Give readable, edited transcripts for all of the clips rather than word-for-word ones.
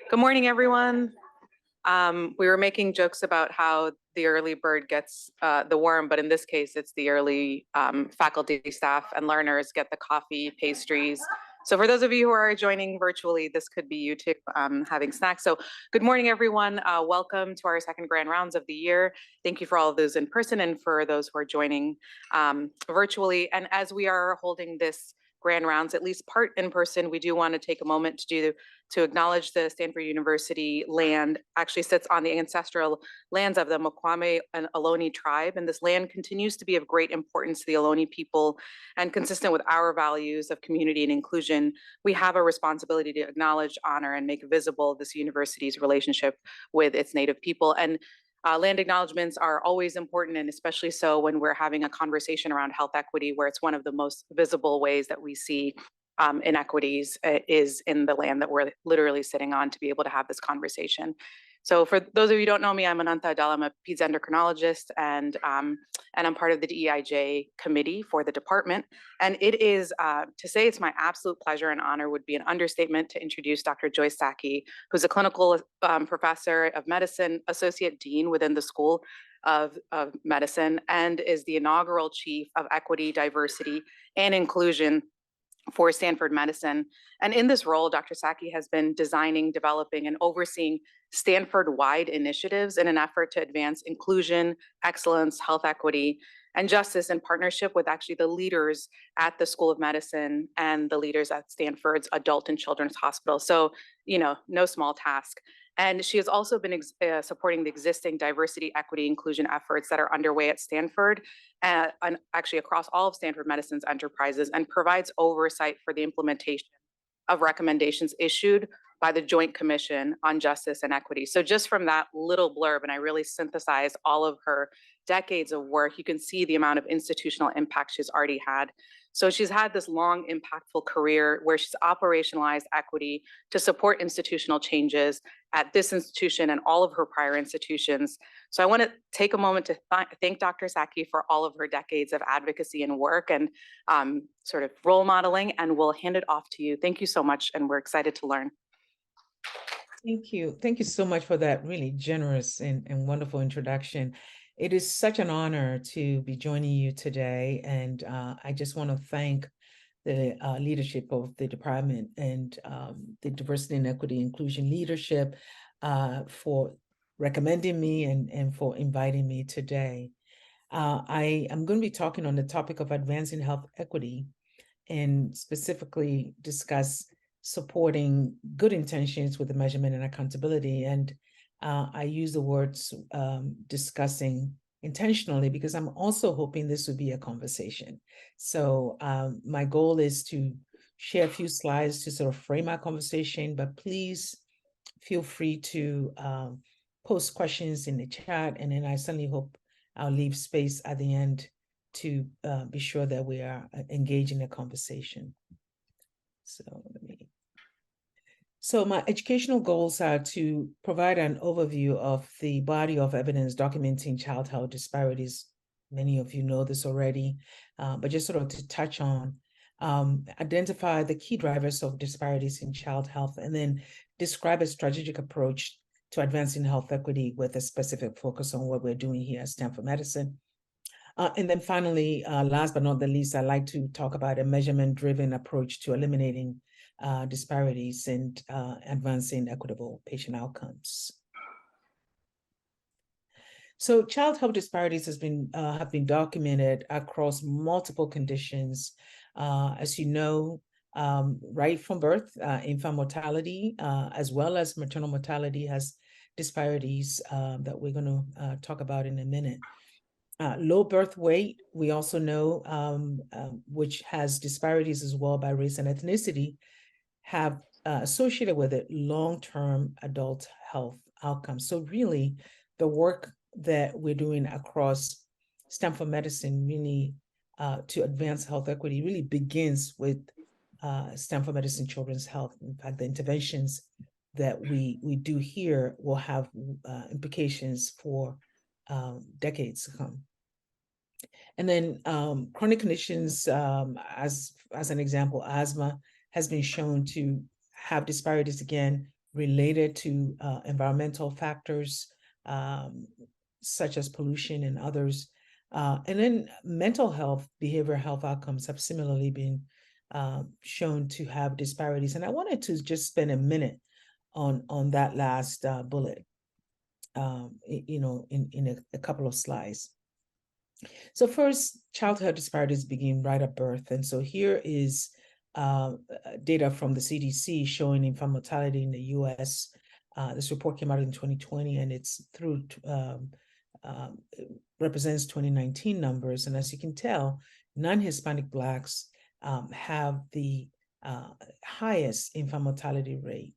Good morning, everyone. We were making jokes about how the early bird gets the worm, but in this case, it's the early faculty, staff, and learners get the coffee, pastries. So for those of you who are joining virtually, this could be you too, having snacks. So good morning, everyone. Welcome to our second grand rounds of the year. Thank you for all of those in person and for those who are joining virtually. And as we are holding this grand rounds, at least part in person, we do want to take a moment to acknowledge the Stanford University land actually sits on the ancestral lands of the Mokwame and Ohlone tribe. And this land continues to be of great importance to the Ohlone people and consistent with our values of community and inclusion. We have a responsibility to acknowledge, honor, and make visible this university's relationship with its native people. And land acknowledgements are always important, and especially so when we're having a conversation around health equity, where it's one of the most visible ways that we see inequities is in the land that we're literally sitting on to be able to have this conversation. So for those of you who don't know me, I'm Ananta Adel. I'm a peds endocrinologist, and I'm part of the DEIJ committee for the department. And it is, to say it's my absolute pleasure and honor would be an understatement to introduce Dr. Joyce Sacchi, who's a clinical professor of medicine, associate dean within the School of Medicine, and is the inaugural chief of equity, diversity, and inclusion for Stanford Medicine. And in this role, Dr. Sacchi has been designing, developing, and overseeing Stanford-wide initiatives in an effort to advance inclusion, excellence, health equity, and justice in partnership with actually the leaders at the School of Medicine and the leaders at Stanford's Adult and Children's Hospital. So, no small task. And she has also been supporting the existing diversity, equity, inclusion efforts that are underway at Stanford and actually across all of Stanford Medicine's enterprises, and provides oversight for the implementation of recommendations issued by the Joint Commission on Justice and Equity. So just from that little blurb, and I really synthesized all of her decades of work, you can see the amount of institutional impact she's already had. So she's had this long, impactful career where she's operationalized equity to support institutional changes at this institution and all of her prior institutions. So I want to take a moment to thank Dr. Sacchi for all of her decades of advocacy and work and sort of role modeling, and we'll hand it off to you. Thank you so much, and we're excited to learn. Thank you. Thank you so much for that really generous and wonderful introduction. It is such an honor to be joining you today, and I just want to thank the leadership of the department and the diversity and equity inclusion leadership for recommending me and for inviting me today. I am going to be talking on the topic of advancing health equity and specifically discuss supporting good intentions with the measurement and accountability. And I use the words discussing intentionally because I'm also hoping this would be a conversation. So my goal is to share a few slides to sort of frame our conversation, but please feel free to post questions in the chat. And then I certainly hope I'll leave space at the end to be sure that we are engaged in a conversation. So my educational goals are to provide an overview of the body of evidence documenting child health disparities. Many of you know this already, but just sort of to touch on, identify the key drivers of disparities in child health, and then describe a strategic approach to advancing health equity with a specific focus on what we're doing here at Stanford Medicine. And then finally, last but not the least, I'd like to talk about a measurement-driven approach to eliminating disparities and advancing equitable patient outcomes. So child health disparities have been documented across multiple conditions. As you know, right from birth, infant mortality, as well as maternal mortality has disparities that we're going to talk about in a minute. Low birth weight, we also know, which has disparities as well by race and ethnicity, have associated with it long-term adult health outcomes. So really, the work that we're doing across Stanford Medicine really to advance health equity really begins with Stanford Medicine Children's Health. In fact, the interventions that we do here will have implications for decades to come. And then chronic conditions, as an example, asthma has been shown to have disparities again related to environmental factors, such as pollution and others. And then mental health, behavioral health outcomes have similarly been shown to have disparities. And I wanted to just spend a minute on that last bullet, in a couple of slides. So first, childhood disparities begin right at birth. And so here is data from the CDC showing infant mortality in the US. This report came out in 2020, and it's through represents 2019 numbers. And as you can tell, non-Hispanic Blacks have the highest infant mortality rate.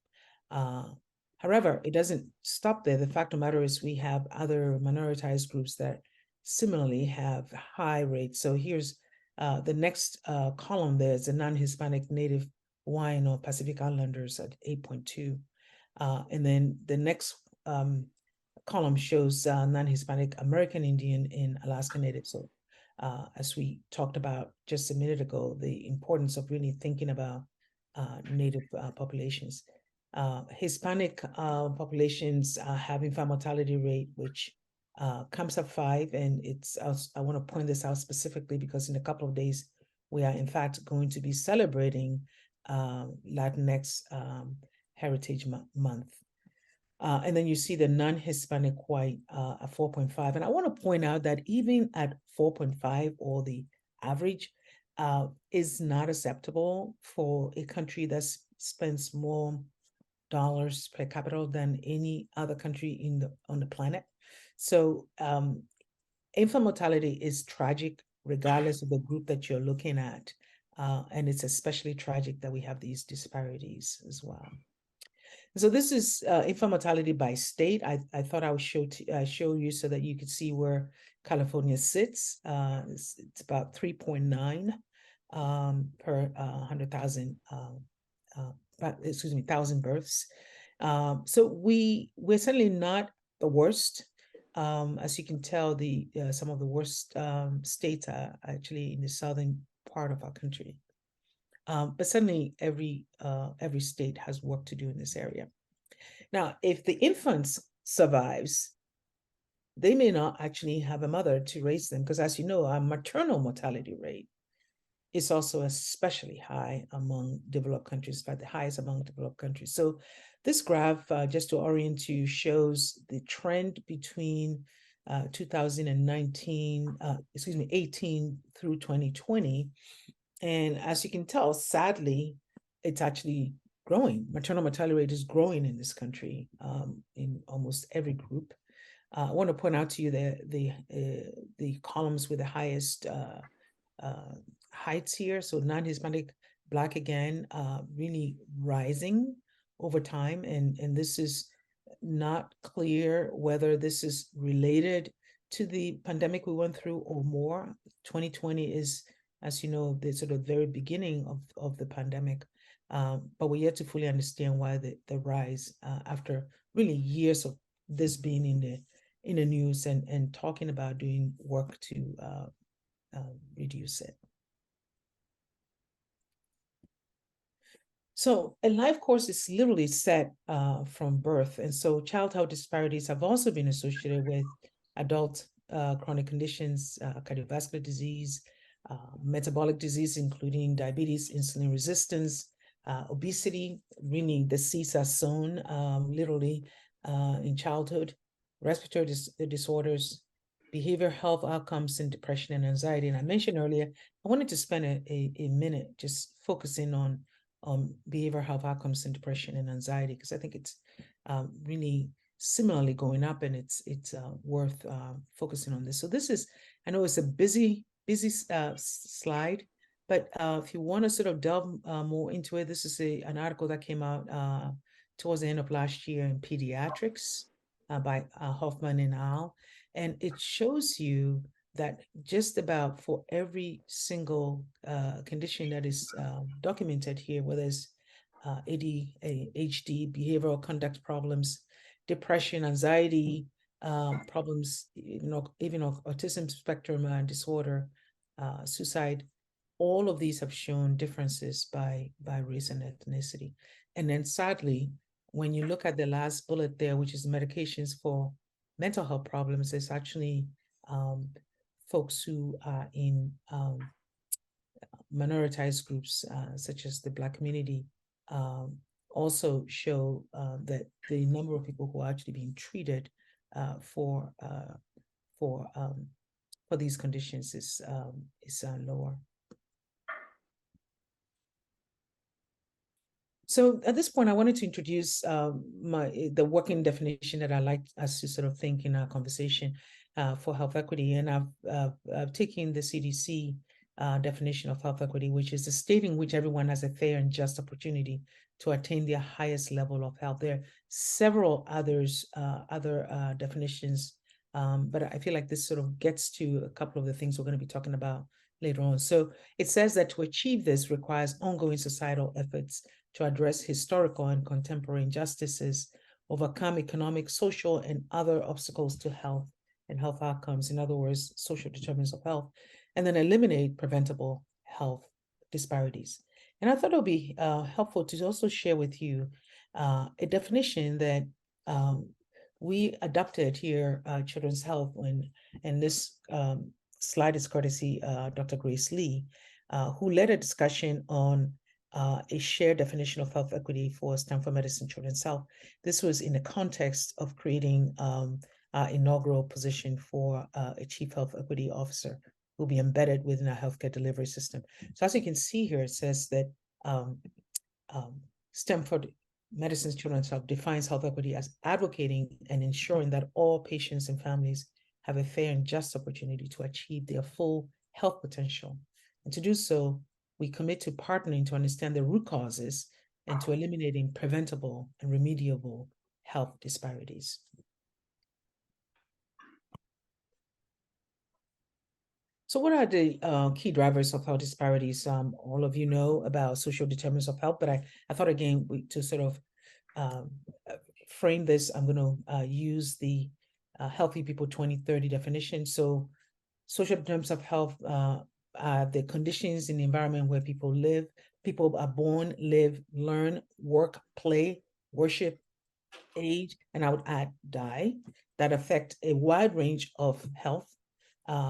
However, it doesn't stop there. The fact of the matter is we have other minoritized groups that similarly have high rates. So here's the next column. There's the non-Hispanic Native Hawaiian or Pacific Islanders at 8.2. And then the next column shows non-Hispanic American Indian in Alaska Native. So as we talked about just a minute ago, the importance of really thinking about Native populations. Hispanic populations have infant mortality rate, which comes up 5, and I want to point this out specifically because in a couple of days, we are in fact going to be celebrating Latinx Heritage Month. And then you see the non-Hispanic white at 4.5. And I want to point out that even at 4.5, or the average, is not acceptable for a country that spends more dollars per capita than any other country on the planet. So infant mortality is tragic regardless of the group that you're looking at. And it's especially tragic that we have these disparities as well. So this is infant mortality by state. I thought I would show you so that you could see where California sits. It's about 3.9 per 100,000 1,000 births. So we're certainly not the worst. As you can tell, some of the worst states are actually in the southern part of our country. But certainly every state has work to do in this area. Now, if the infants survives, they may not actually have a mother to raise them, because as you know, our maternal mortality rate is also especially high among developed countries, in fact, the highest among developed countries. So this graph, just to orient you, shows the trend between 18 through 2020. And as you can tell, sadly, it's actually growing. Maternal mortality rate is growing in this country in almost every group. I want to point out to you the columns with the highest heights here. So non-Hispanic Black, again, really rising over time. And this is not clear whether this is related to the pandemic we went through or more. 2020 is, as you know, the sort of very beginning of the pandemic. But we're yet to fully understand why the rise after really years of this being in the news and talking about doing work to reduce it. So a life course is literally set from birth. And so childhood disparities have also been associated with adult chronic conditions, cardiovascular disease, metabolic disease, including diabetes, insulin resistance, obesity, meaning the seeds are sown literally in childhood, respiratory disorders, behavioral health outcomes, and depression and anxiety. And I mentioned earlier, I wanted to spend a minute just focusing on behavioral health outcomes and depression and anxiety, because I think it's really similarly going up, and it's worth focusing on this. So this is, I know it's a busy slide, but if you want to sort of delve more into it, this is an article that came out towards the end of last year in Pediatrics by Hoffman et al. And it shows you that just about for every single condition that is documented here, whether it's ADHD, behavioral conduct problems, depression, anxiety problems, even autism spectrum disorder, suicide, all of these have shown differences by race and ethnicity. And then sadly, when you look at the last bullet there, which is medications for mental health problems, it's actually folks who are in minoritized groups, such as the Black community, also show that the number of people who are actually being treated for these conditions is lower. So at this point, I wanted to introduce the working definition that I like us to sort of think in our conversation for health equity. And I've taken the CDC definition of health equity, which is the state in which everyone has a fair and just opportunity to attain their highest level of health. There are several other definitions, but I feel like this sort of gets to a couple of the things we're going to be talking about later on. So it says that to achieve this requires ongoing societal efforts to address historical and contemporary injustices, overcome economic, social, and other obstacles to health and health outcomes, in other words, social determinants of health, and then eliminate preventable health disparities. And I thought it would be helpful to also share with you a definition that we adopted here at Children's Health and this slide is courtesy Dr. Grace Lee, who led a discussion on a shared definition of health equity for Stanford Medicine Children's Health. This was in the context of creating our inaugural position for a chief health equity officer who will be embedded within our healthcare delivery system. So as you can see here, it says that Stanford Medicine Children's Health defines health equity as advocating and ensuring that all patients and families have a fair and just opportunity to achieve their full health potential. And to do so, we commit to partnering to understand the root causes and to eliminating preventable and remediable health disparities. So what are the key drivers of health disparities? All of you know about social determinants of health, but I thought again, to sort of frame this, I'm going to use the Healthy People 2030 definition. So social determinants of health are the conditions in the environment where people live. People are born, live, learn, work, play, worship, age, and I would add die, that affect a wide range of health,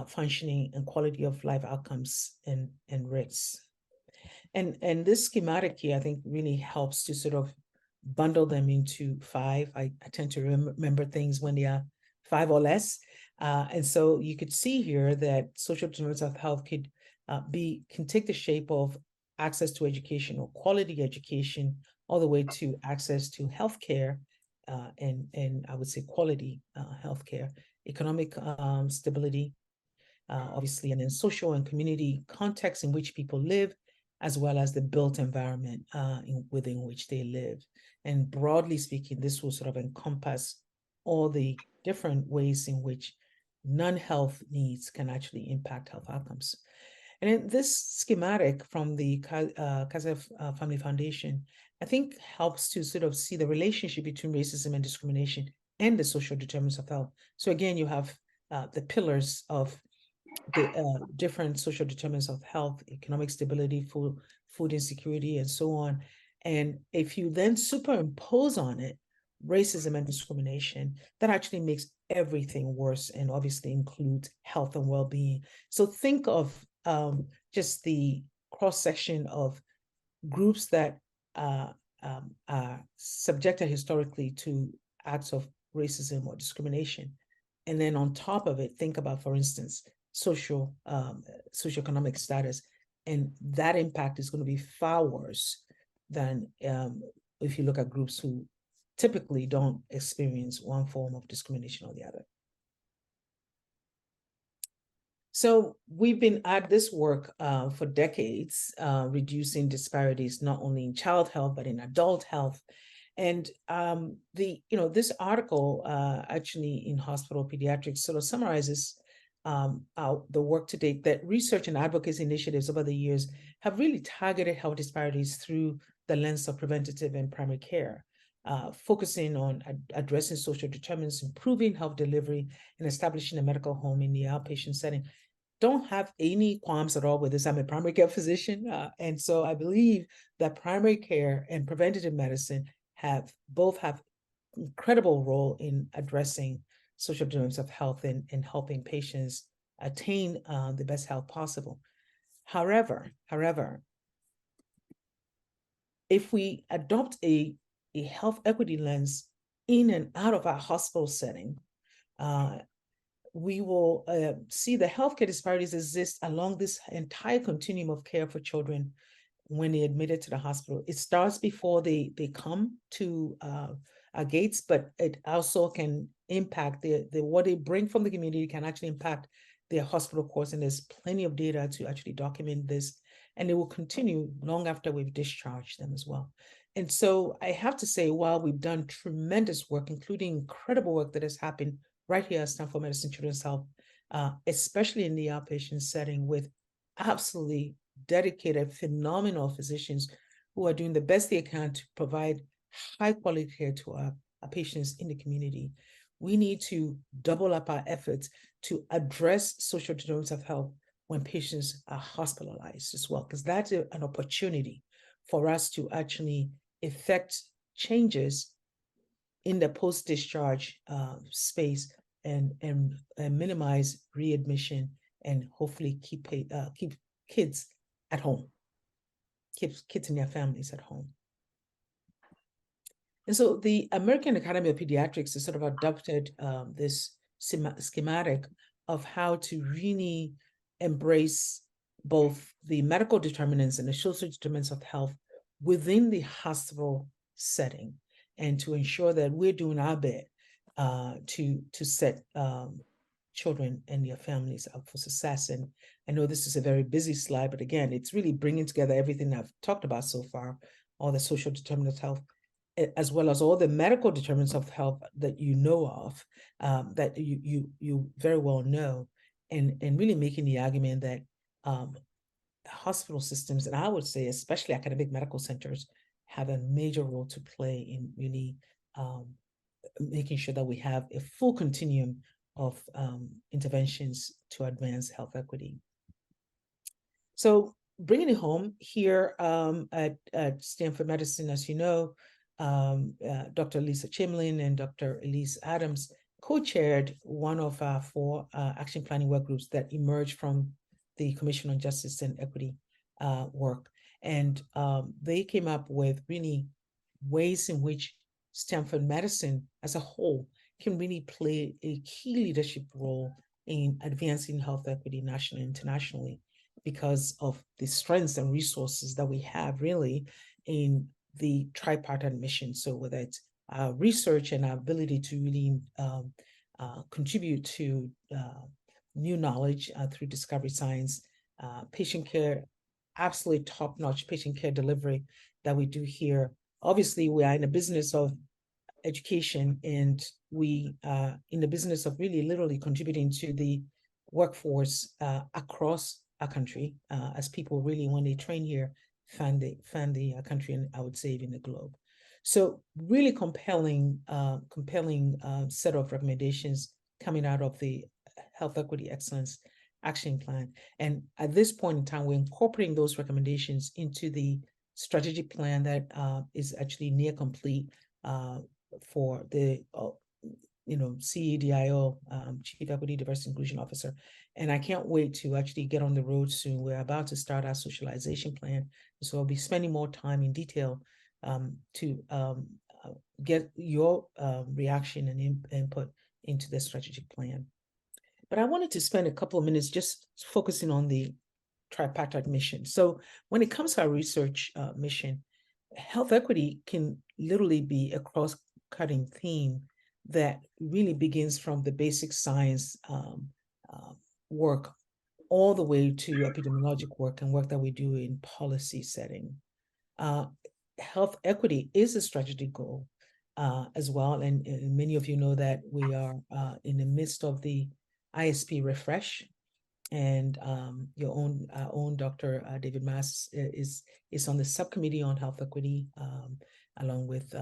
functioning, and quality of life outcomes and risks. And this schematic here, I think, really helps to sort of bundle them into 5. I tend to remember things when they are 5 or less. And so you could see here that social determinants of health can take the shape of access to education or quality education, all the way to access to healthcare and I would say quality healthcare, economic stability, obviously, and then social and community context in which people live, as well as the built environment within which they live. And broadly speaking, this will sort of encompass all the different ways in which non-health needs can actually impact health outcomes. And in this schematic from the Kaiser Family Foundation, I think helps to sort of see the relationship between racism and discrimination and the social determinants of health. So again, you have the pillars of the different social determinants of health, economic stability, food insecurity, and so on. And if you then superimpose on it racism and discrimination, that actually makes everything worse and obviously includes health and well-being. So think of just the cross-section of groups that are subjected historically to acts of racism or discrimination. And then on top of it, think about, for instance, socioeconomic status. And that impact is going to be far worse than if you look at groups who typically don't experience one form of discrimination or the other. So we've been at this work for decades, reducing disparities, not only in child health, but in adult health. And this article actually in Hospital Pediatric sort of summarizes the work to date, that research and advocacy initiatives over the years have really targeted health disparities through the lens of preventative and primary care, focusing on addressing social determinants, improving health delivery, and establishing a medical home in the outpatient setting. Don't have any qualms at all with this. I'm a primary care physician, and so I believe that primary care and preventative medicine both have incredible role in addressing social determinants of health and helping patients attain the best health possible. However, if we adopt a health equity lens in and out of our hospital setting, we will see the healthcare disparities exist along this entire continuum of care for children when they're admitted to the hospital. It starts before they come to our gates, but it also can impact what they bring from the community can actually impact their hospital course. And there's plenty of data to actually document this. And it will continue long after we've discharged them as well. And so I have to say, while we've done tremendous work, including incredible work that has happened right here at Stanford Medicine Children's Health, especially in the outpatient setting with absolutely dedicated, phenomenal physicians who are doing the best they can to provide high quality care to our patients in the community. We need to double up our efforts to address social determinants of health when patients are hospitalized as well, because that's an opportunity for us to actually effect changes in the post-discharge space and minimize readmission and hopefully keep kids at home, keep kids and their families at home. And so the American Academy of Pediatrics has sort of adopted this schematic of how to really embrace both the medical determinants and the social determinants of health within the hospital setting, and to ensure that we're doing our bit to set children and their families up for success. And I know this is a very busy slide, but again, it's really bringing together everything I've talked about so far, all the social determinants of health, as well as all the medical determinants of health that you know of, that you very well know, and really making the argument that hospital systems, and I would say especially academic medical centers, have a major role to play in really making sure that we have a full continuum of interventions to advance health equity. So bringing it home here at Stanford Medicine, as you know, Dr. Lisa Chimlin and Dr. Elise Adams co-chaired one of our 4 action planning work groups that emerged from the Commission on Justice and Equity work. And they came up with really ways in which Stanford Medicine as a whole can really play a key leadership role in advancing health equity nationally and internationally, because of the strengths and resources that we have really in the tripartite mission. So whether it's our research and our ability to really contribute to new knowledge through discovery science, patient care, absolutely top-notch patient care delivery that we do here. Obviously, we are in the business of education, and we are in the business of really literally contributing to the workforce across our country, as people really, when they train here, find the country, and I would say even the globe. So really compelling set of recommendations coming out of the Health Equity Excellence Action Plan. And at this point in time, we're incorporating those recommendations into the strategic plan that is actually near complete for the CEDIO, Chief Equity Diversity Inclusion Officer. And I can't wait to actually get on the road soon. We're about to start our socialization plan. So I'll be spending more time in detail to get your reaction and input into the strategic plan. But I wanted to spend a couple of minutes just focusing on the tripartite mission. So when it comes to our research mission, health equity can literally be a cross-cutting theme that really begins from the basic science work all the way to epidemiologic work and work that we do in policy setting. Health equity is a strategic goal as well. And many of you know that we are in the midst of the ISP refresh, and our own Dr. David Mass is on the subcommittee on health equity, along with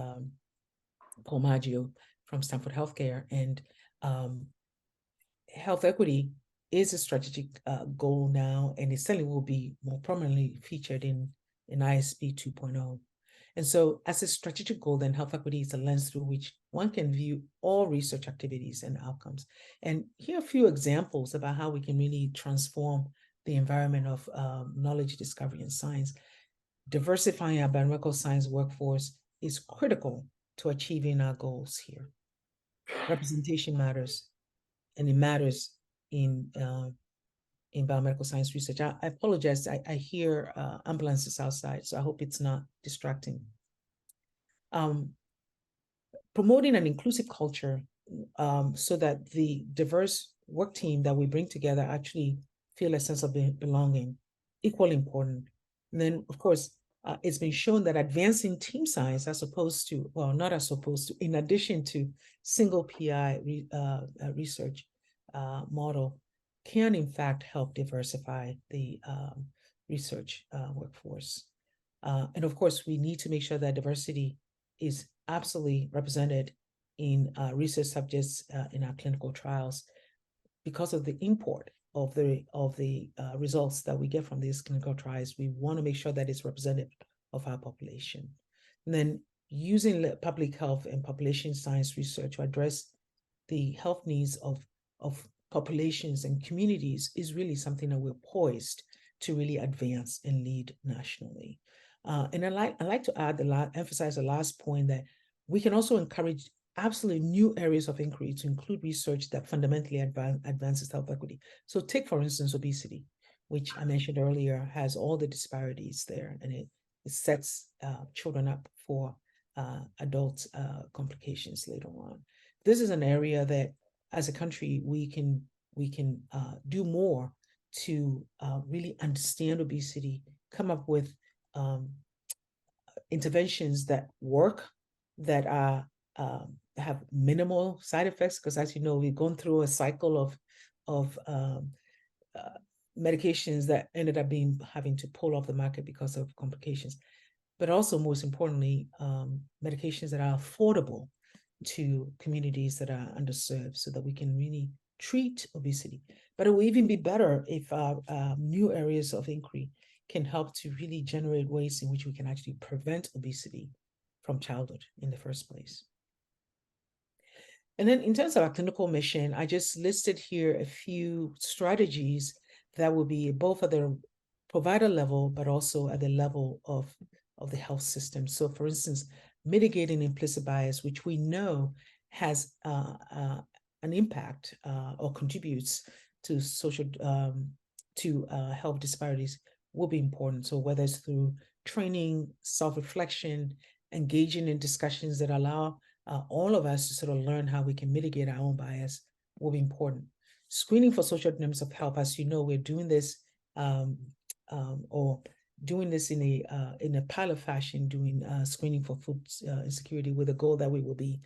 Paul Maggio from Stanford Healthcare. And health equity is a strategic goal now, and it certainly will be more prominently featured in ISP 2.0. And so as a strategic goal, then health equity is a lens through which one can view all research activities and outcomes. And here are a few examples about how we can really transform the environment of knowledge discovery and science. Diversifying our biomedical science workforce is critical to achieving our goals here. Representation matters, and it matters in biomedical science research. I apologize, I hear ambulances outside, so I hope it's not distracting. Promoting an inclusive culture so that the diverse work team that we bring together actually feel a sense of belonging, equally important. And then, of course, it's been shown that advancing team science as opposed to, well, not as opposed to, in addition to single PI research model, can in fact help diversify the research workforce. And of course, we need to make sure that diversity is absolutely represented in research subjects in our clinical trials because of the import of the results that we get from these clinical trials. We want to make sure that it's representative of our population. And then using public health and population science research to address the health needs of populations and communities is really something that we're poised to really advance and lead nationally. And I like to add emphasize the last point that we can also encourage absolutely new areas of inquiry to include research that fundamentally advances health equity. So take, for instance, obesity, which I mentioned earlier, has all the disparities there, and it sets children up for adult complications later on. This is an area that, as a country, we can do more to really understand obesity, come up with interventions that work, that are have minimal side effects, because as you know, we've gone through a cycle of medications that ended up having to pull off the market because of complications, but also most importantly, medications that are affordable to communities that are underserved so that we can really treat obesity. But it will even be better if our new areas of inquiry can help to really generate ways in which we can actually prevent obesity from childhood in the first place. And then in terms of our clinical mission, I just listed here a few strategies that will be both at the provider level, but also at the level of the health system. So for instance, mitigating implicit bias, which we know has an impact or contributes to social, health disparities, will be important. So whether it's through training, self-reflection, engaging in discussions that allow all of us to sort of learn how we can mitigate our own bias will be important. Screening for social determinants of health, as you know, we're doing this or doing this in a pilot fashion, doing screening for food insecurity with a goal that we will be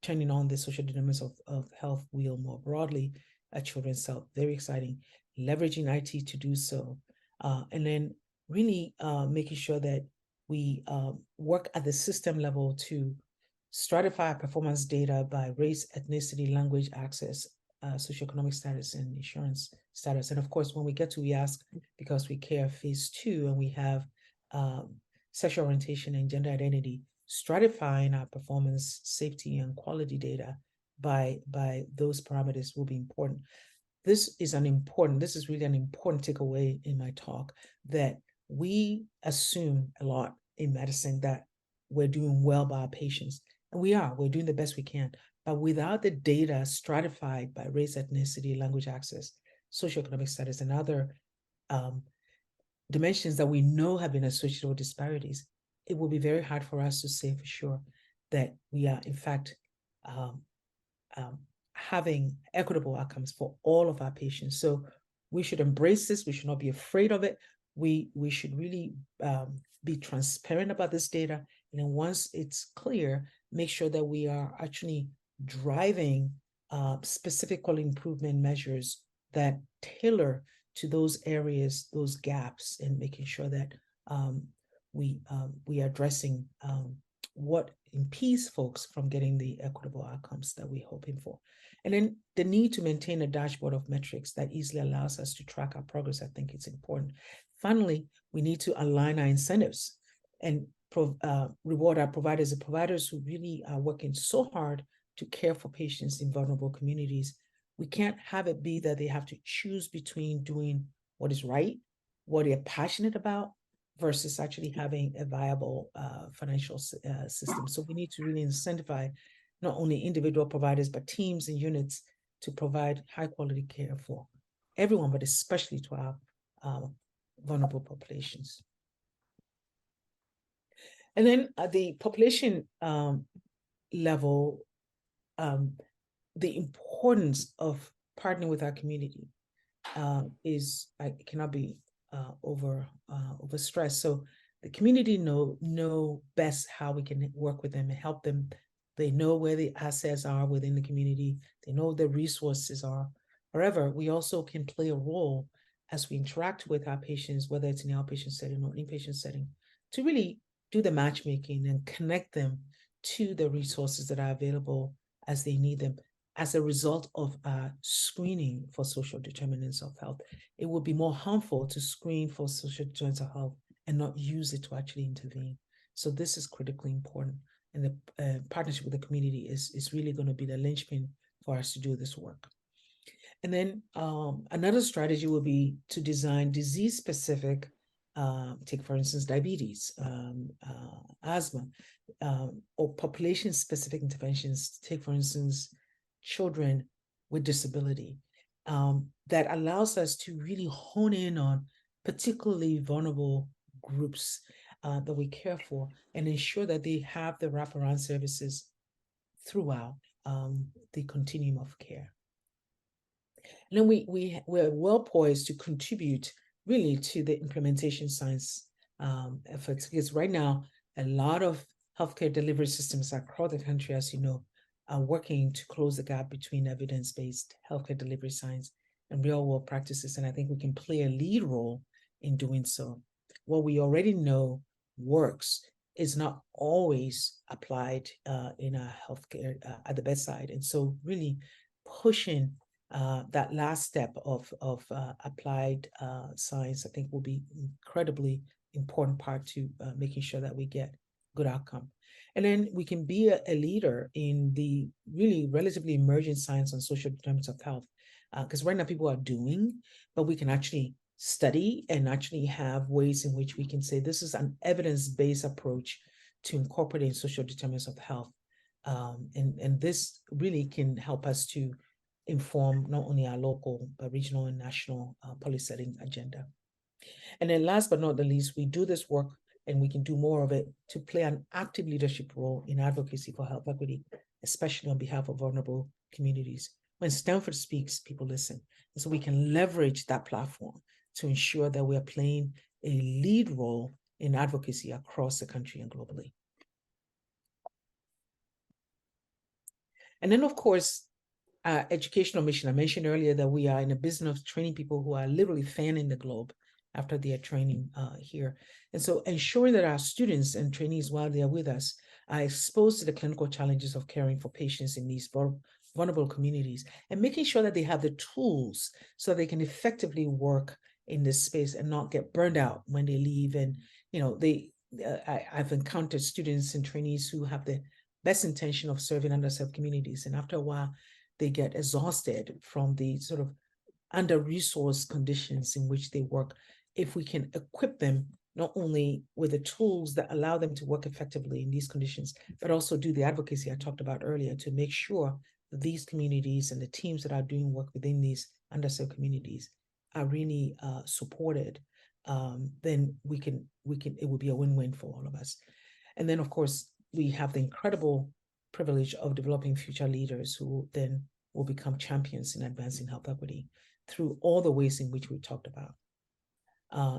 turning on the social determinants of health wheel more broadly at children's health. Very exciting. Leveraging IT to do so. And then really making sure that we work at the system level to stratify performance data by race, ethnicity, language, access, socioeconomic status, and insurance status. And of course, when we get to ask, because we care phase 2 and we have sexual orientation and gender identity, stratifying our performance, safety, and quality data by those parameters will be important. This is really an important takeaway in my talk, that we assume a lot in medicine that we're doing well by our patients. And we're doing the best we can. But without the data stratified by race, ethnicity, language access, socioeconomic status, and other dimensions that we know have been associated with disparities, it will be very hard for us to say for sure that we are, in fact, having equitable outcomes for all of our patients. So we should embrace this. We should not be afraid of it. We should really be transparent about this data. And then once it's clear, make sure that we are actually driving specific quality improvement measures that tailor to those areas, those gaps, and making sure that we are addressing what impedes folks from getting the equitable outcomes that we're hoping for. And then the need to maintain a dashboard of metrics that easily allows us to track our progress, I think it's important. Finally, we need to align our incentives. And reward our providers, the providers who really are working so hard to care for patients in vulnerable communities. We can't have it be that they have to choose between doing what is right, what they're passionate about, versus actually having a viable financial system. So we need to really incentivize not only individual providers, but teams and units to provide high quality care for everyone, but especially to our vulnerable populations. And then at the population level, the importance of partnering with our community cannot be overstressed. So the community know best how we can work with them and help them. They know where the assets are within the community. They know the resources are. However, we also can play a role as we interact with our patients, whether it's in the outpatient setting or inpatient setting, to really do the matchmaking and connect them to the resources that are available as they need them. As a result of screening for social determinants of health, it would be more harmful to screen for social determinants of health and not use it to actually intervene. So this is critically important. And the partnership with the community is really going to be the linchpin for us to do this work. And then another strategy will be to design disease-specific, take for instance, diabetes, asthma, or population-specific interventions, take for instance, children with disability, that allows us to really hone in on particularly vulnerable groups that we care for and ensure that they have the wraparound services throughout the continuum of care. And then we're well poised to contribute really to the implementation science efforts, because right now, a lot of healthcare delivery systems across the country, as you know, are working to close the gap between evidence-based healthcare delivery science and real-world practices. And I think we can play a lead role in doing so. What we already know works is not always applied in our healthcare at the bedside. And so really pushing that last step of applied science, I think, will be incredibly important part to making sure that we get good outcome. And then we can be a leader in the really relatively emerging science on social determinants of health, because right now people are doing, but we can actually study and actually have ways in which we can say this is an evidence-based approach to incorporating social determinants of health. And this really can help us to inform not only our local, but regional and national policy setting agenda. And then last but not the least, we do this work and we can do more of it to play an active leadership role in advocacy for health equity, especially on behalf of vulnerable communities. When Stanford speaks, people listen. And so we can leverage that platform to ensure that we are playing a lead role in advocacy across the country and globally. And then, of course, educational mission. I mentioned earlier that we are in a business of training people who are literally fanning the globe after their training here. And so ensuring that our students and trainees, while they are with us, are exposed to the clinical challenges of caring for patients in these vulnerable communities, and making sure that they have the tools so they can effectively work in this space and not get burned out when they leave. And, you know, I've encountered students and trainees who have the best intention of serving underserved communities. And after a while, they get exhausted from the sort of under-resourced conditions in which they work. If we can equip them not only with the tools that allow them to work effectively in these conditions, but also do the advocacy I talked about earlier to make sure that these communities and the teams that are doing work within these underserved communities are really supported, then it will be a win-win for all of us. And then, of course, we have the incredible privilege of developing future leaders who then will become champions in advancing health equity through all the ways in which we talked about.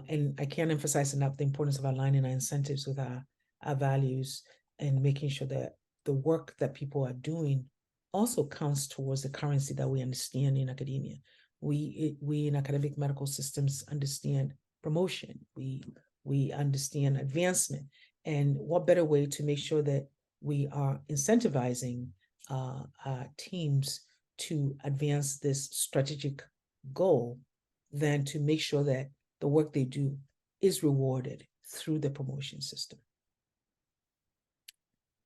And I can't emphasize enough the importance of aligning our incentives with our values and making sure that the work that people are doing also counts towards the currency that we understand in academia. We in academic medical systems understand promotion. We understand advancement. And what better way to make sure that we are incentivizing our teams to advance this strategic goal than to make sure that the work they do is rewarded through the promotion system.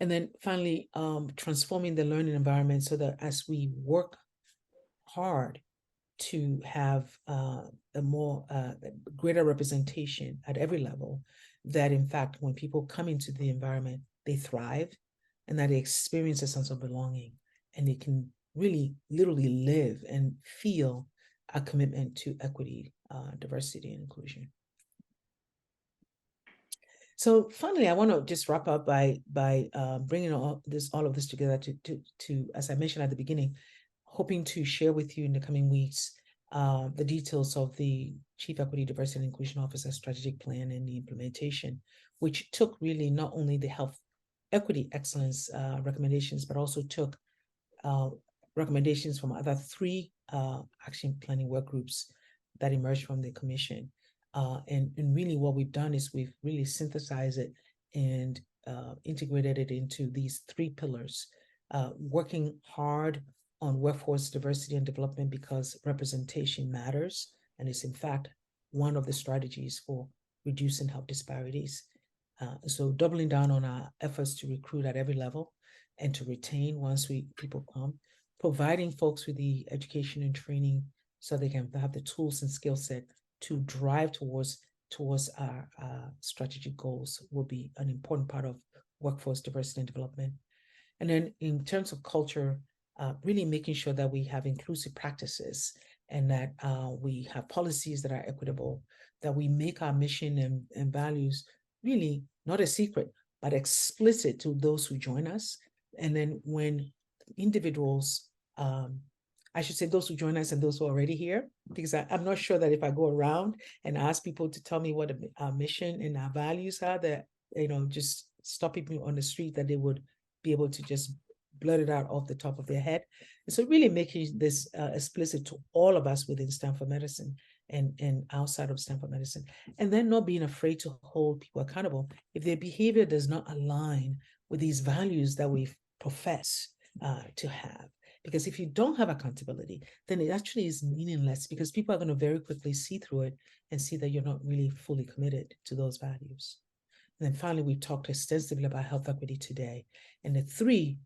And then finally, transforming the learning environment so that as we work hard to have a more greater representation at every level, that in fact, when people come into the environment, they thrive and that they experience a sense of belonging and they can really literally live and feel a commitment to equity, diversity, and inclusion. So finally, I want to just wrap up by bringing all of this together to, as I mentioned at the beginning, hoping to share with you in the coming weeks the details of the Chief Equity, Diversity, and Inclusion Officer strategic plan and the implementation, which took really not only the health equity excellence recommendations, but also took recommendations from other 3 action planning work groups that emerged from the commission. And really what we've done is we've really synthesized it and integrated it into these 3 pillars, working hard on workforce diversity and development because representation matters and is in fact one of the strategies for reducing health disparities. So doubling down on our efforts to recruit at every level and to retain once people come, providing folks with the education and training so they can have the tools and skill set to drive towards our strategic goals will be an important part of workforce diversity and development. And then in terms of culture, really making sure that we have inclusive practices and that we have policies that are equitable, that we make our mission and values really not a secret, but explicit to those who join us. And then when individuals, I should say those who join us and those who are already here, because I'm not sure that if I go around and ask people to tell me what our mission and our values are, that, just stopping people on the street, that they would be able to just blurt it out off the top of their head. And so really making this explicit to all of us within Stanford Medicine and outside of Stanford Medicine, and then not being afraid to hold people accountable if their behavior does not align with these values that we profess to have. Because if you don't have accountability, then it actually is meaningless because people are going to very quickly see through it and see that you're not really fully committed to those values. And then finally, we talked extensively about health equity today, and the 3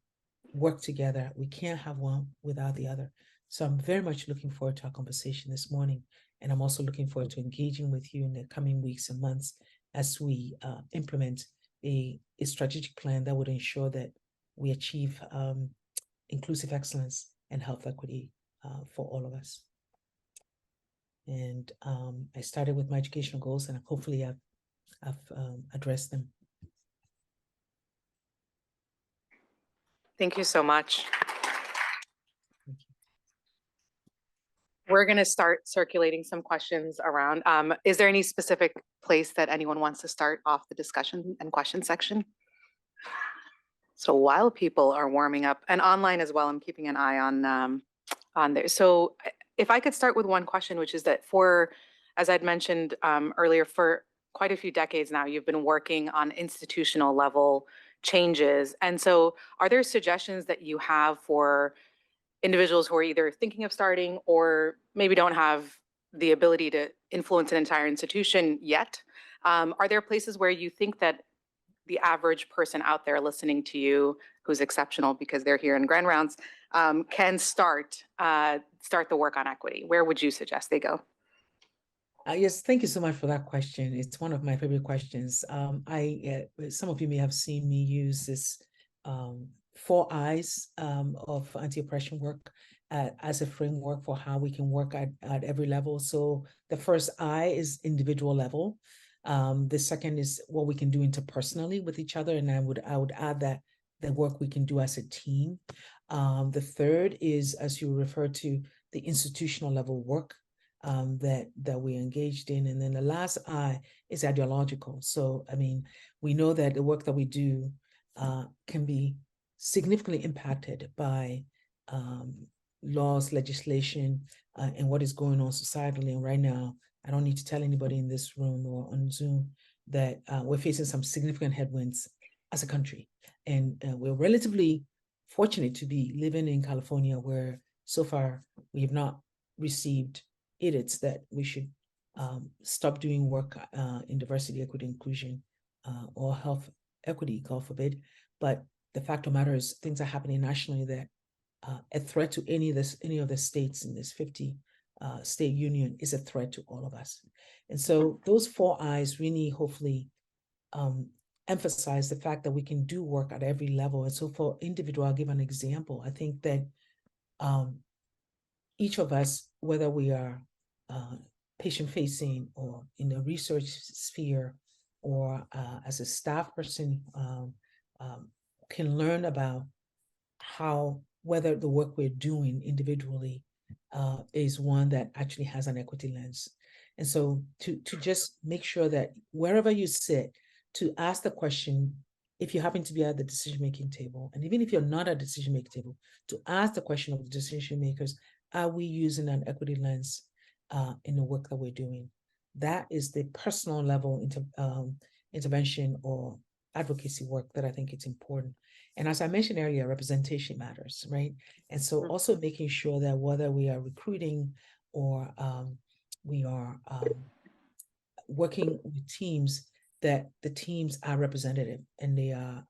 work together. We can't have one without the other. So I'm very much looking forward to our conversation this morning. And I'm also looking forward to engaging with you in the coming weeks and months as we implement a strategic plan that would ensure that we achieve inclusive excellence and health equity for all of us. And I started with my educational goals, and hopefully I've addressed them. Thank you so much. We're going to start circulating some questions around. Is there any specific place that anyone wants to start off the discussion and question section? So while people are warming up, and online as well, I'm keeping an eye on there. So if I could start with one question, which is that as I'd mentioned earlier, for quite a few decades now, you've been working on institutional level changes. And so are there suggestions that you have for individuals who are either thinking of starting or maybe don't have the ability to influence an entire institution yet? Are there places where you think that the average person out there listening to you, who's exceptional because they're here in Grand Rounds, can start the work on equity? Where would you suggest they go? Yes, thank you so much for that question. It's one of my favorite questions. Some of you may have seen me use this 4 I's of anti-oppression work as a framework for how we can work at every level. So the first I is individual level. The second is what we can do interpersonally with each other, and I would add that the work we can do as a team. The third is, as you refer to, the institutional level work that we're engaged in. And then the last I is ideological. So, I mean, we know that the work that we do can be significantly impacted by laws, legislation, and what is going on societally. And right now, I don't need to tell anybody in this room or on Zoom that we're facing some significant headwinds as a country. And we're relatively fortunate to be living in California, where so far we have not received edicts that we should stop doing work in diversity, equity, inclusion, or health equity, God forbid. But the fact of the matter is things are happening nationally that a threat to any of the states in this 50 state union is a threat to all of us. And so those 4 I's really hopefully emphasize the fact that we can do work at every level. And so for individual, I'll give an example. I think that each of us, whether we are patient-facing or in the research sphere or as a staff person, can learn about how, whether the work we're doing individually is one that actually has an equity lens. And so to just make sure that wherever you sit, to ask the question, if you happen to be at the decision-making table, and even if you're not at the decision-making table, to ask the question of the decision makers, are we using an equity lens in the work that we're doing? That is the personal level intervention or advocacy work that I think it's important. And as I mentioned earlier, representation matters, right? And so also making sure that whether we are recruiting or we are working with teams, that the teams are representative and they are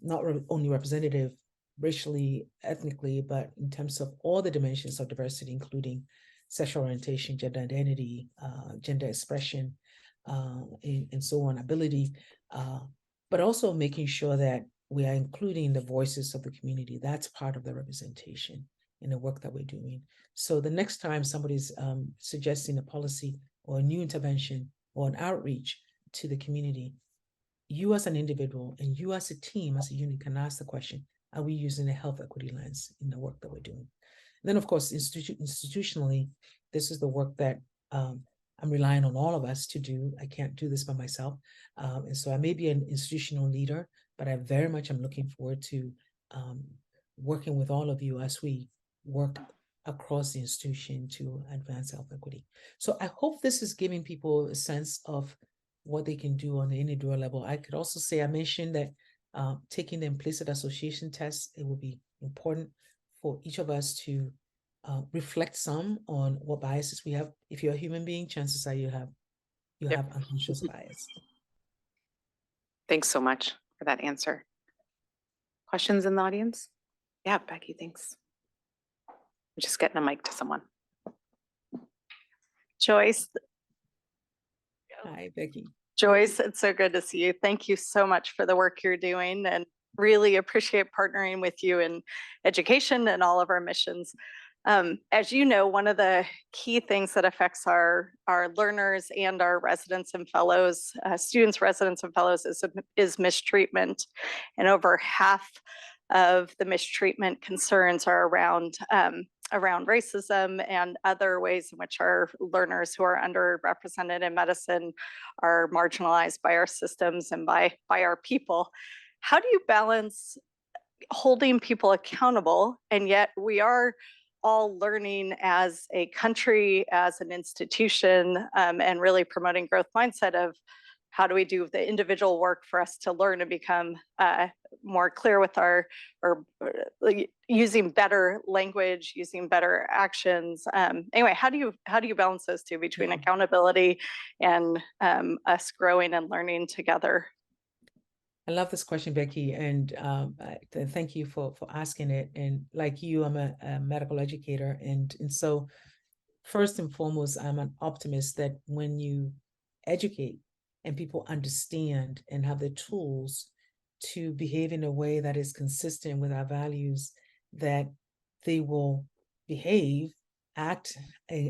not only representative racially, ethnically, but in terms of all the dimensions of diversity, including sexual orientation, gender identity, gender expression, and so on, ability, but also making sure that we are including the voices of the community. That's part of the representation in the work that we're doing. So the next time somebody's suggesting a policy or a new intervention or an outreach to the community, you as an individual and you as a team, as a unit, can ask the question, are we using a health equity lens in the work that we're doing? And then, of course, institutionally, this is the work that I'm relying on all of us to do. I can't do this by myself. And so I may be an institutional leader, but I very much am looking forward to working with all of you as we work across the institution to advance health equity. So I hope this is giving people a sense of what they can do on the individual level. I could also say, I mentioned that taking the implicit association test, it will be important for each of us to reflect some on what biases we have. If you're a human being, chances are you have unconscious bias. Thanks so much for that answer. Questions in the audience? Yeah, Becky, thanks. I'm just getting a mic to someone. Joyce. Hi, Becky. Joyce, it's so good to see you. Thank you so much for the work you're doing and really appreciate partnering with you in education and all of our missions. As you know, one of the key things that affects our learners and our residents and fellows, students, residents and fellows is mistreatment. And over half of the mistreatment concerns are around racism and other ways in which our learners who are underrepresented in medicine are marginalized by our systems and by our people. How do you balance holding people accountable, and yet we are all learning as a country, as an institution, and really promoting growth mindset of how do we do the individual work for us to learn and become more clear with our, or using better language, using better actions. Anyway, how do you balance those two between accountability and us growing and learning together? I love this question, Becky, and thank you for asking it. And like you, I'm a medical educator, and so first and foremost, I'm an optimist that when you educate and people understand and have the tools to behave in a way that is consistent with our values, that they will behave, act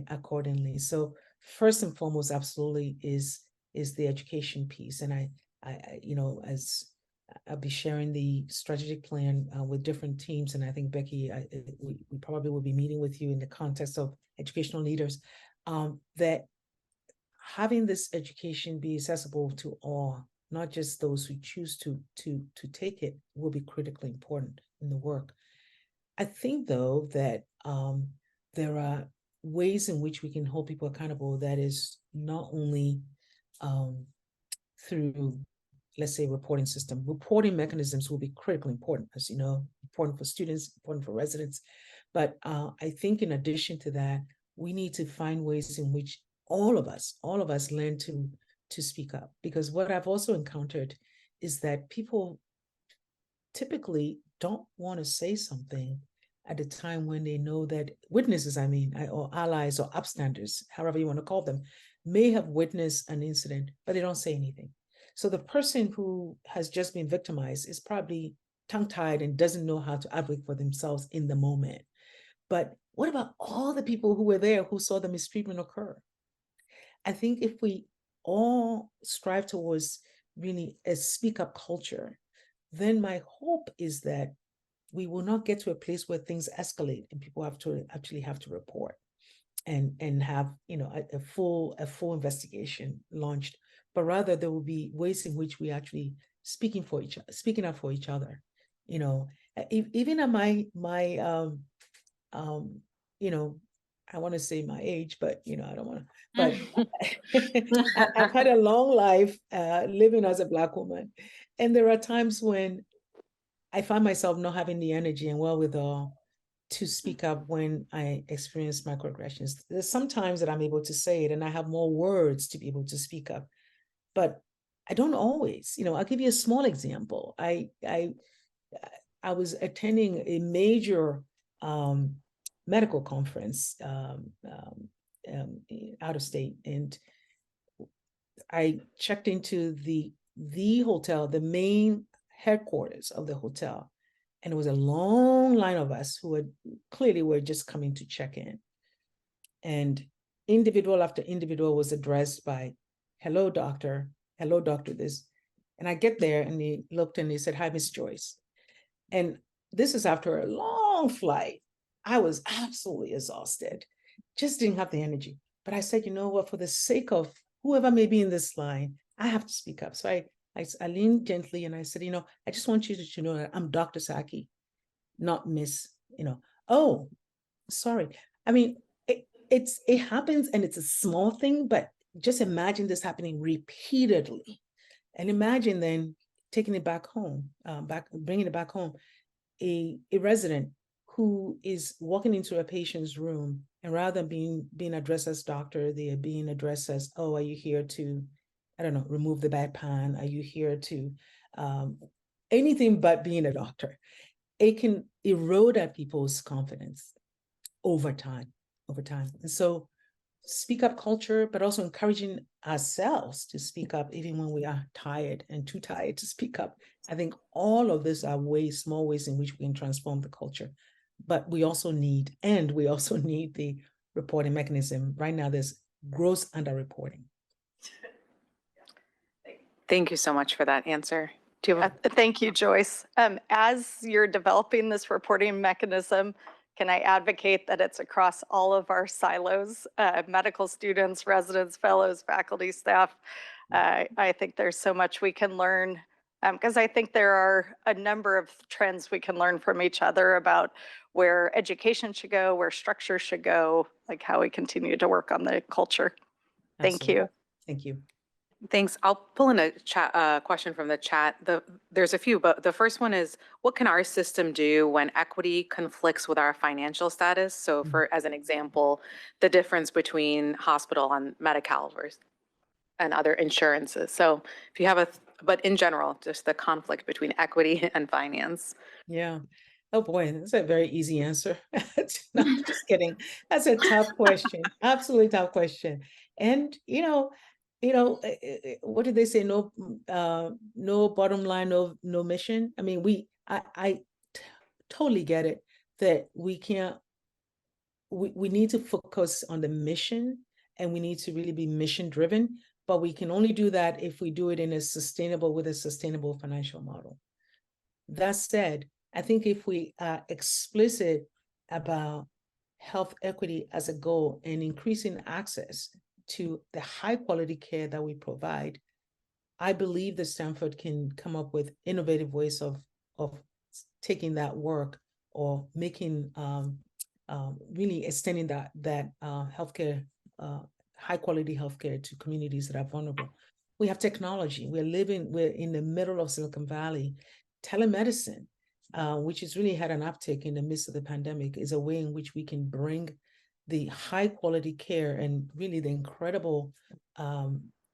accordingly. So first and foremost, absolutely is the education piece. And I as I'll be sharing the strategic plan with different teams, and I think Becky, we probably will be meeting with you in the context of educational leaders, that having this education be accessible to all, not just those who choose to take it, will be critically important in the work. I think, though, that there are ways in which we can hold people accountable that is not only through, let's say, reporting system. Reporting mechanisms will be critically important, as you know, important for students, important for residents. But I think in addition to that, we need to find ways in which all of us learn to speak up. Because what I've also encountered is that people typically don't want to say something at the time when they know that witnesses, or allies or upstanders, however you want to call them, may have witnessed an incident, but they don't say anything. So the person who has just been victimized is probably tongue-tied and doesn't know how to advocate for themselves in the moment. But what about all the people who were there who saw the mistreatment occur? I think if we all strive towards really a speak up culture, then my hope is that we will not get to a place where things escalate and people have to actually have to report and have, you know, a full investigation launched, but rather there will be ways in which we actually speaking up for each other. You know, even at my you know, I want to say my age, but you know, I don't want to. But I've had a long life living as a Black woman, and there are times when I find myself not having the energy and wherewithal to speak up when I experience microaggressions. There's sometimes that I'm able to say it, and I have more words to be able to speak up, but I don't always. You know, I'll give you a small example. I was attending a major medical conference out of state, and I checked into the hotel, the main headquarters of the hotel, and it was a long line of us who were just coming to check in. And individual after individual was addressed by, hello, doctor, this. And I get there and they looked and they said, hi, Miss Joyce. And this is after a long flight. I was absolutely exhausted, just didn't have the energy. But I said, you know what, for the sake of whoever may be in this line, I have to speak up. So I leaned gently and I said, you know, I just want you to know that I'm Dr. Saki, not Miss, you know, oh, sorry. I mean, it happens and it's a small thing, but just imagine this happening repeatedly. And imagine then taking it back home, bringing it back home, a resident who is walking into a patient's room, and rather than being addressed as doctor, they are being addressed as, oh, are you here to, I don't know, remove the bad pan? Are you here to anything but being a doctor? It can erode at people's confidence over time. And so speak up culture, but also encouraging ourselves to speak up even when we are tired and too tired to speak up. I think all of this are small ways in which we can transform the culture. But we also need the reporting mechanism. Right now, there's gross underreporting. Thank you so much for that answer. Do you have Thank you, Joyce. As you're developing this reporting mechanism, can I advocate that it's across all of our silos, medical students, residents, fellows, faculty, staff? I think there's so much we can learn, because I think there are a number of trends we can learn from each other about where education should go, where structure should go, like how we continue to work on the culture. Thank you. Thank you. Thanks. I'll pull in a chat question from the chat. There's a few, but the first one is, what can our system do when equity conflicts with our financial status? So as an example, the difference between hospital and Medi-Cal and other insurances. So if you have but in general, just the conflict between equity and finance. Yeah. Oh boy, that's a very easy answer. No, I'm just kidding. That's a tough question. Absolutely tough question. And what did they say? No bottom line, no mission. I mean, I totally get it that we need to focus on the mission, and we need to really be mission driven, but we can only do that if we do it with a sustainable financial model. That said, I think if we are explicit about health equity as a goal and increasing access to the high quality care that we provide, I believe that Stanford can come up with innovative ways of taking that work or making really extending that healthcare, high quality healthcare to communities that are vulnerable. We have technology. We're in the middle of Silicon Valley. Telemedicine, which has really had an uptick in the midst of the pandemic, is a way in which we can bring the high quality care and really the incredible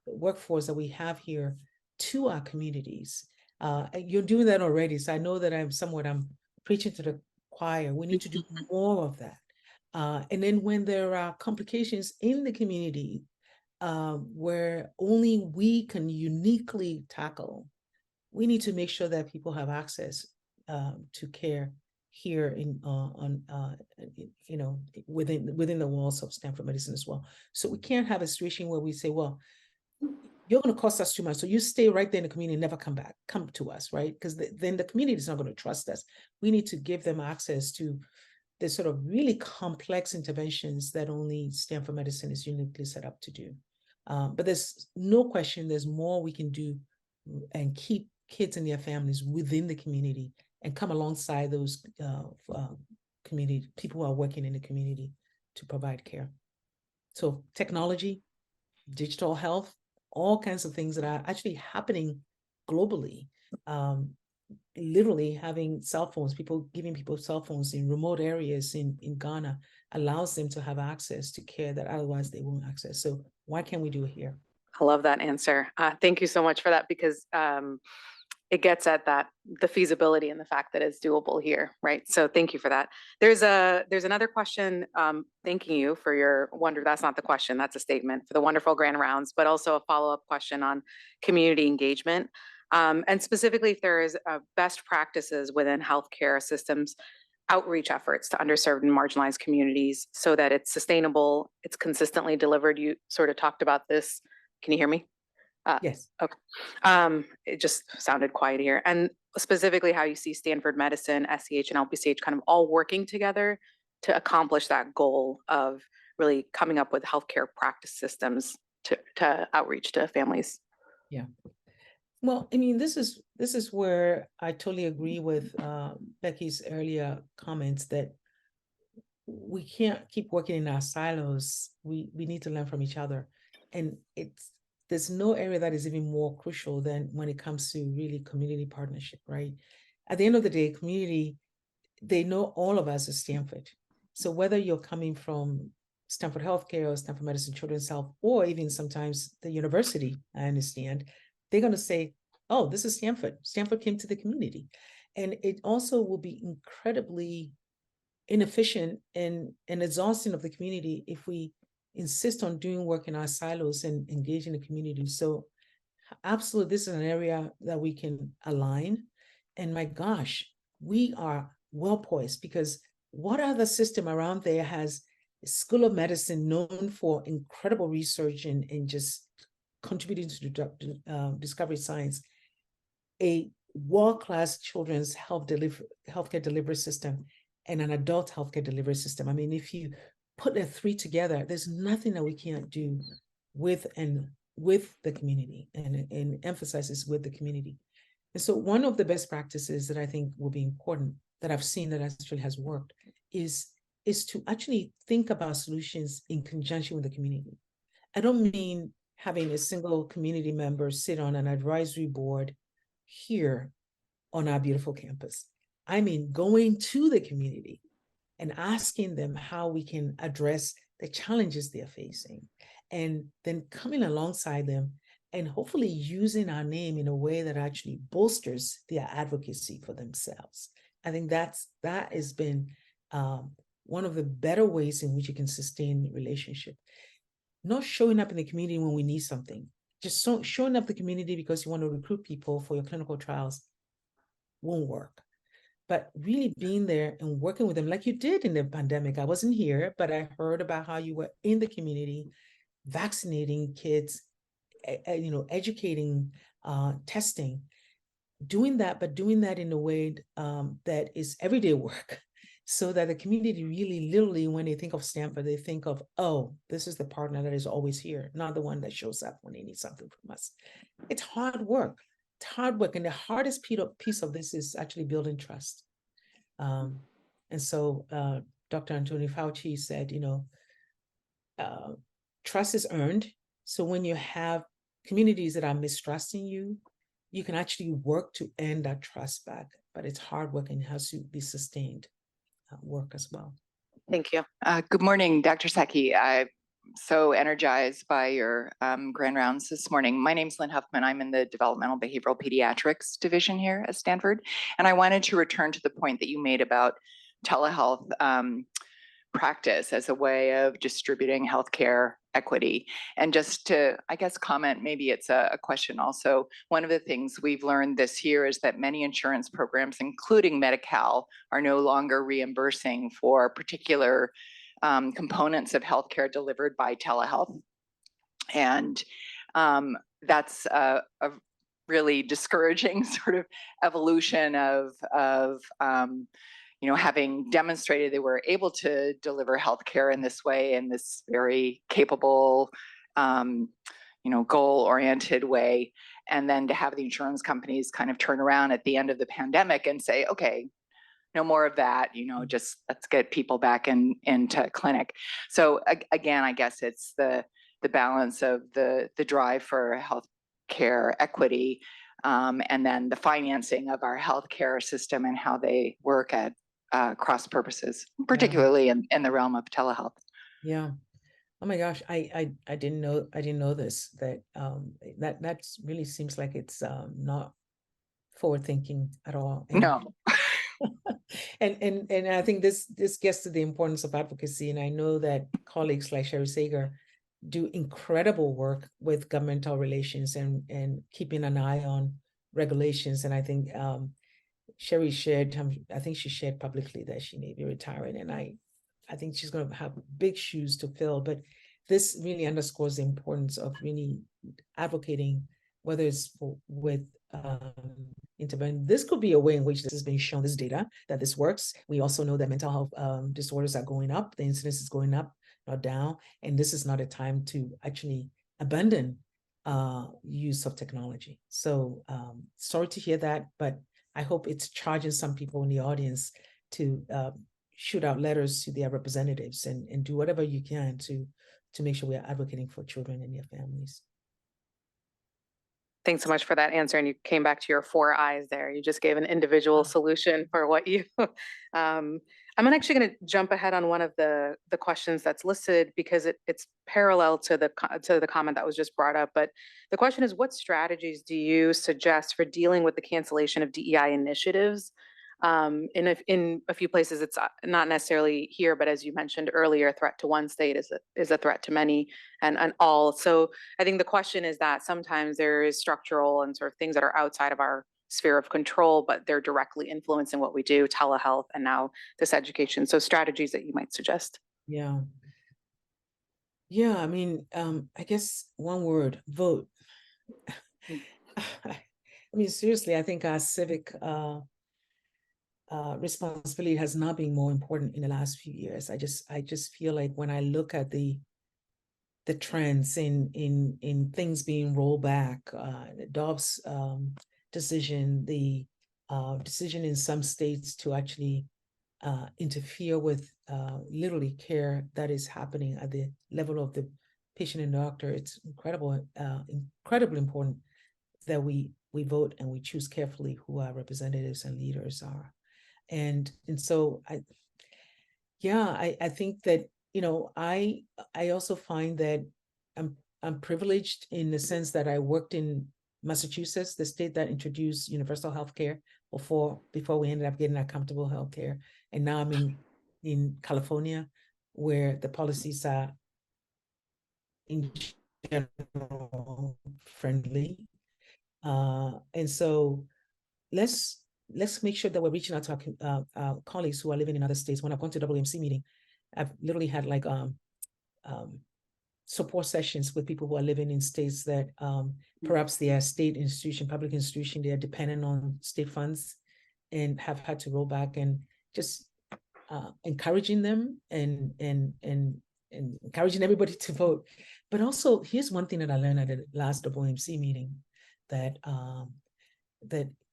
workforce that we have here to our communities. You're doing that already. So I know that I'm preaching to the choir. We need to do more of that. And then when there are complications in the community where only we can uniquely tackle, we need to make sure that people have access to care here within the walls of Stanford Medicine as well. So we can't have a situation where we say, well, you're going to cost us too much, so you stay right there in the community and never come to us, right? Because then the community is not going to trust us. We need to give them access to the sort of really complex interventions that only Stanford Medicine is uniquely set up to do. But there's no question there's more we can do and keep kids and their families within the community and come alongside those community people who are working in the community to provide care. So technology, digital health, all kinds of things that are actually happening globally. Literally having cell phones, giving people cell phones in remote areas in Ghana allows them to have access to care that otherwise they won't access. So why can't we do it here? I love that answer. Thank you so much for that, because it gets at the feasibility and the fact that it's doable here, right? So thank you for that. There's another question, thanking you for your that's not the question, that's a statement, for the wonderful grand rounds, but also a follow-up question on community engagement. And specifically if there is best practices within healthcare systems, outreach efforts to underserved and marginalized communities so that it's sustainable, it's consistently delivered. You sort of talked about this. Can you hear me? Yes. Okay. It just sounded quiet here. And specifically how you see Stanford Medicine, SCH, and LPCH kind of all working together to accomplish that goal of really coming up with healthcare practice systems to outreach to families. Yeah. Well, I mean, this is where I totally agree with Becky's earlier comments that we can't keep working in our silos. We need to learn from each other. And there's no area that is even more crucial than when it comes to really community partnership, right? At the end of the day, community, they know all of us as Stanford. So whether you're coming from Stanford Healthcare or Stanford Medicine Children's Health, or even sometimes the university, I understand, they're going to say, oh, this is Stanford. Stanford came to the community. And it also will be incredibly inefficient and exhausting of the community if we insist on doing work in our silos and engage in the community. So absolutely, this is an area that we can align. And my gosh, we are well poised, because what other system around there has a School of Medicine known for incredible research and just contributing to discovery science, a world-class children's healthcare delivery system, and an adult healthcare delivery system? I mean, if you put the three together, there's nothing that we can't do with the community, and emphasizes with the community. And so one of the best practices that I think will be important, that I've seen that actually has worked, is to actually think about solutions in conjunction with the community. I don't mean having a single community member sit on an advisory board here on our beautiful campus. I mean, going to the community and asking them how we can address the challenges they're facing, and then coming alongside them and hopefully using our name in a way that actually bolsters their advocacy for themselves. I think that has been one of the better ways in which you can sustain the relationship. Not showing up in the community when we need something, just showing up the community because you want to recruit people for your clinical trials won't work. But really being there and working with them like you did in the pandemic. I wasn't here, but I heard about how you were in the community, vaccinating kids, educating, testing, doing that, but doing that in a way that is everyday work, so that the community really, literally, when they think of Stanford, they think of, oh, this is the partner that is always here, not the one that shows up when they need something from us. It's hard work. It's hard work. And the hardest piece of this is actually building trust. And so Dr. Anthony Fauci said, trust is earned. So when you have communities that are mistrusting you, you can actually work to earn that trust back. But it's hard work and it has to be sustained work as well. Thank you. Good morning, Dr. Seki. so energized by your grand rounds this morning. My name's Lynn Huffman. I'm in the Developmental Behavioral Pediatrics division here at Stanford. And I wanted to return to the point that you made about telehealth practice as a way of distributing healthcare equity. And just to, I guess, comment, maybe it's a question also. One of the things we've learned this year is that many insurance programs, including Medi-Cal, are no longer reimbursing for particular components of healthcare delivered by telehealth. And that's a really discouraging sort of evolution of having demonstrated they were able to deliver healthcare in this way, in this very capable, goal-oriented way, and then to have the insurance companies kind of turn around at the end of the pandemic and say, okay, no more of that, just let's get people back into clinic. So again, I guess it's the balance of the drive for healthcare equity, and then the financing of our healthcare system and how they work at cross purposes, particularly in the realm of telehealth. Yeah. Oh my gosh, I didn't know this, that that really seems like it's not forward thinking at all. And, No. and I think this gets to the importance of advocacy. And I know that colleagues like Sherry Sager do incredible work with governmental relations and keeping an eye on regulations. And I think Sherry shared, I think she shared publicly that she may be retiring, and I think she's going to have big shoes to fill. But this really underscores the importance of really advocating, whether it's with intervention. This could be a way in which this has been shown, this data, that this works. We also know that mental health disorders are going up. The incidence is going up, not down. And this is not a time to actually abandon use of technology. So sorry to hear that, but I hope it's charging some people in the audience to shoot out letters to their representatives and do whatever you can to make sure we are advocating for children and their families. Thanks so much for that answer. And you came back to your 4 eyes there. You just gave an individual solution for what you, I'm actually going to jump ahead on one of the questions that's listed because it's parallel to the comment that was just brought up. But the question is, what strategies do you suggest for dealing with the cancellation of DEI initiatives? In a few places, it's not necessarily here, but as you mentioned earlier, a threat to one state is a threat to many and all. So I think the question is that sometimes there is structural and sort of things that are outside of our sphere of control, but they're directly influencing what we do, telehealth, and now this education. So strategies that you might suggest. Yeah. Yeah, I mean, I guess one word, vote. I mean, seriously, I think our civic responsibility has not been more important in the last few years. I just feel like when I look at the trends in things being rolled back, the Dobbs decision, the decision in some states to actually interfere with literally care that is happening at the level of the patient and doctor, it's incredibly important that we vote and we choose carefully who our representatives and leaders are. And so I think that, I also find that I'm privileged in the sense that I worked in Massachusetts, the state that introduced universal health care before we ended up getting accountable health care. And now I'm in California, where the policies are in general friendly. And so let's make sure that we're reaching out to our colleagues who are living in other states. When I've gone to WMC meeting, I've literally had like support sessions with people who are living in states that perhaps they are state institution, public institution, they are dependent on state funds and have had to roll back, and just encouraging them and encouraging everybody to vote. But also, here's one thing that I learned at the last WMC meeting that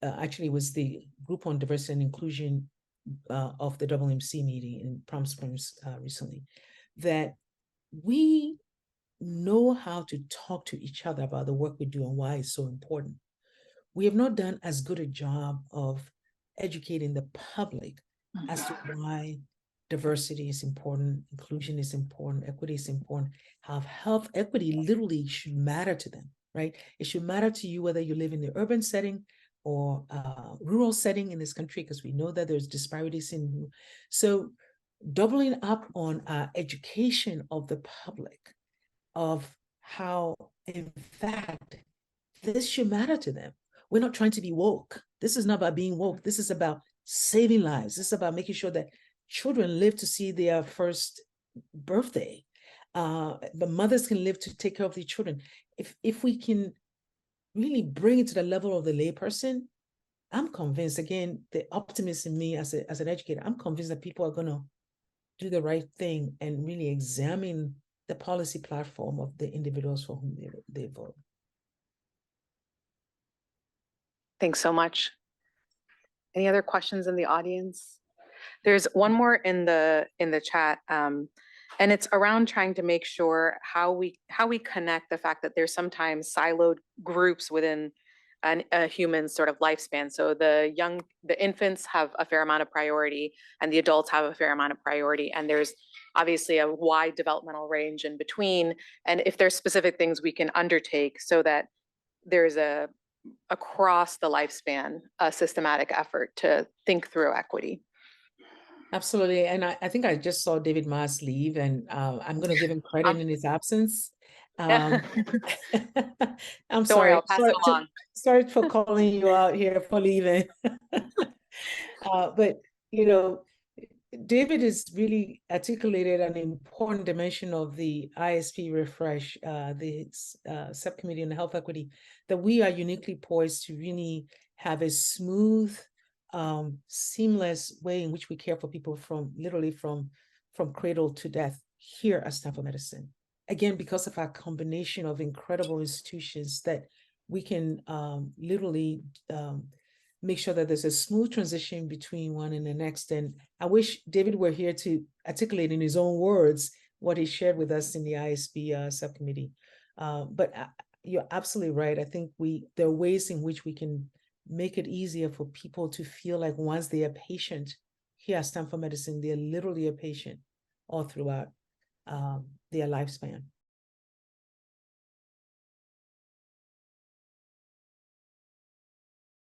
actually was the group on diversity and inclusion of the WMC meeting in Palm Springs recently, that we know how to talk to each other about the work we do and why it's so important. We have not done as good a job of educating the public as to why diversity is important, inclusion is important, equity is important. Health equity literally should matter to them, right? It should matter to you whether you live in the urban setting or rural setting in this country, because we know that there's disparities in. So doubling up on education of the public of how, in fact, this should matter to them. We're not trying to be woke. This is not about being woke. This is about saving lives. This is about making sure that children live to see their first birthday. The mothers can live to take care of their children. If we can really bring it to the level of the layperson, I'm convinced, again, the optimist in me as an educator, I'm convinced that people are going to do the right thing and really examine the policy platform of the individuals for whom they vote. Thanks so much. Any other questions in the audience? There's one more in the chat, and it's around trying to make sure how we connect the fact that there's sometimes siloed groups within a human sort of lifespan. So the infants have a fair amount of priority, and the adults have a fair amount of priority, and there's obviously a wide developmental range in between. And if there's specific things we can undertake so that there's across the lifespan, a systematic effort to think through equity. Absolutely. And I think I just saw David Maas leave, and I'm going to give him credit in his absence. I'm Don't sorry. worry, I'll pass it along. Sorry for calling you out here for leaving. But, you know, David has really articulated an important dimension of the ISP refresh, the subcommittee on health equity, that we are uniquely poised to really have a smooth, seamless way in which we care for people literally from cradle to death here at Stanford Medicine. Again, because of our combination of incredible institutions, that we can literally make sure that there's a smooth transition between one and the next. And I wish David were here to articulate in his own words what he shared with us in the ISB subcommittee. But you're absolutely right. I think there are ways in which we can make it easier for people to feel like once they are patient here at Stanford Medicine, they're literally a patient all throughout their lifespan.